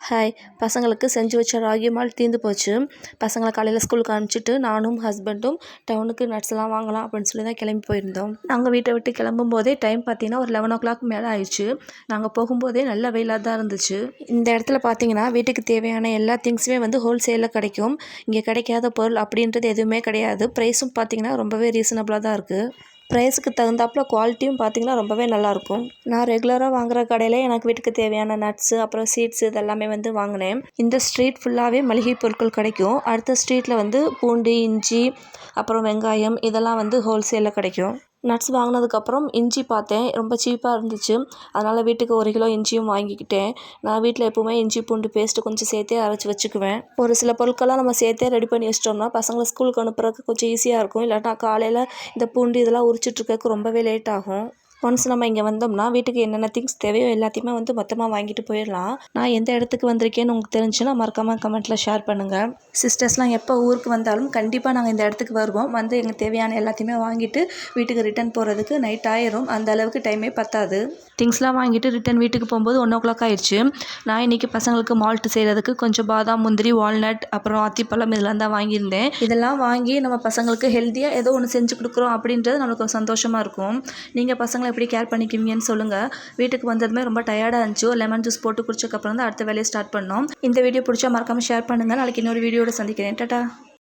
Hi, பசங்களுக்கு செஞ்சு வச்ச ராகி மால்ட் தீர்ந்து போச்சு. பசங்களை காலையில் ஸ்கூலுக்கு அனுப்பிச்சிட்டு நானும் ஹஸ்பண்டும் டவுனுக்கு நட்ஸ்லாம் வாங்கலாம் அப்படின்னு சொல்லி தான் கிளம்பி போயிருந்தோம். நாங்கள் வீட்டை விட்டு கிளம்பும் போதே டைம் பார்த்தீங்கன்னா ஒரு 11 o'clock மேலே ஆயிடுச்சு. நாங்கள் போகும்போதே நல்ல வெயிலாக தான் இருந்துச்சு. இந்த இடத்துல பார்த்தீங்கன்னா வீட்டுக்கு தேவையான எல்லா திங்ஸுமே வந்து ஹோல்சேலில் கிடைக்கும். இங்கே கிடைக்காத பொருள் அப்படின்றது எதுவுமே கிடையாது. ப்ரைஸும் பார்த்தீங்கன்னா ரொம்பவே ரீசனபிளாக தான் இருக்குது. ப்ரைஸுக்கு தகுந்தாப்புல குவாலிட்டியும் பார்த்திங்கன்னா ரொம்பவே நல்லாயிருக்கும். நான் ரெகுலராக வாங்குகிற கடையில் எனக்கு வீட்டுக்கு தேவையான நட்ஸு அப்புறம் சீட்ஸு இதெல்லாமே வந்து வாங்கினேன். இந்த ஸ்ட்ரீட் ஃபுல்லாகவே மளிகை பொருட்கள் கிடைக்கும். அடுத்த ஸ்ட்ரீட்டில் வந்து பூண்டு, இஞ்சி, அப்புறம் வெங்காயம் இதெல்லாம் வந்து ஹோல்சேலில் கிடைக்கும். நட்ஸ் வாங்கினதுக்கப்புறம் இஞ்சி பார்த்தேன், ரொம்ப சீப்பாக இருந்துச்சு. அதனால் வீட்டுக்கு 1 கிலோ இஞ்சியும் வாங்கிக்கிட்டேன். நான் வீட்டில் எப்போவுமே இஞ்சி பூண்டு பேஸ்ட்டு கொஞ்சம் சேர்த்தே அரைச்சி வச்சுக்குவேன். ஒரு சில பொருட்கள்லாம் நம்ம சேர்த்தே ரெடி பண்ணி வச்சிட்டோம்னா பசங்களை ஸ்கூலுக்கு அனுப்புறதுக்கு கொஞ்சம் ஈஸியாக இருக்கும். இல்லாட்டா காலையில் இந்த பூண்டு இதெல்லாம் உரிச்சிட்ருக்கறதுக்கு ரொம்பவே லேட் ஆகும். ஒன்ஸ் நம்ம இங்கே வந்தோம்னா வீட்டுக்கு என்னென்ன திங்ஸ் தேவையோ எல்லாத்தையுமே வந்து மொத்தமாக வாங்கிட்டு போயிடலாம். நான் எந்த இடத்துக்கு வந்திருக்கேன்னு உங்களுக்கு தெரிஞ்சுன்னா மறக்காமல் கமெண்ட்டில் ஷேர் பண்ணுங்கள். சிஸ்டர்ஸ்லாம் எப்போ ஊருக்கு வந்தாலும் கண்டிப்பாக நாங்கள் இந்த இடத்துக்கு வருவோம். வந்து எங்களுக்கு தேவையான எல்லாத்தையுமே வாங்கிட்டு வீட்டுக்கு ரிட்டர்ன் போகிறதுக்கு நைட் ஆயிரும். அந்த அளவுக்கு டைமே பத்தாது. திங்ஸ்லாம் வாங்கிட்டு ரிட்டன் வீட்டுக்கு போகும்போது 1 o'clock ஆயிடுச்சு. நான் இன்றைக்கி பசங்களுக்கு மால்ட் செய்கிறதுக்கு கொஞ்சம் பாதாம், முந்திரி, வால்நட் அப்புறம் அத்திப்பழம் இதெல்லாம் தான் வாங்கியிருந்தேன். இதெல்லாம் வாங்கி நம்ம பசங்களுக்கு ஹெல்த்தியாக ஏதோ ஒன்று செஞ்சு கொடுக்குறோம் அப்படின்றது நம்மளுக்கு ஒரு சந்தோஷமாக இருக்கும். நீங்கள் பசங்களை எப்படி கேர் பண்ணிக்குவீங்கன்னு சொல்லுங்கள். வீட்டுக்கு வந்ததுமே ரொம்ப டயர்டாக இருந்துச்சு. ஒரு லெமன் ஜூஸ் போட்டு குடிச்சக்கப்புறம் தான் அடுத்த வேலையை ஸ்டார்ட் பண்ணோம். இந்த வீடியோ பிடிச்சா மறக்காமல் ஷேர் பண்ணுங்கள். நாளைக்கு இன்னொரு வீடியோட சந்திக்கிறேன். டாடா.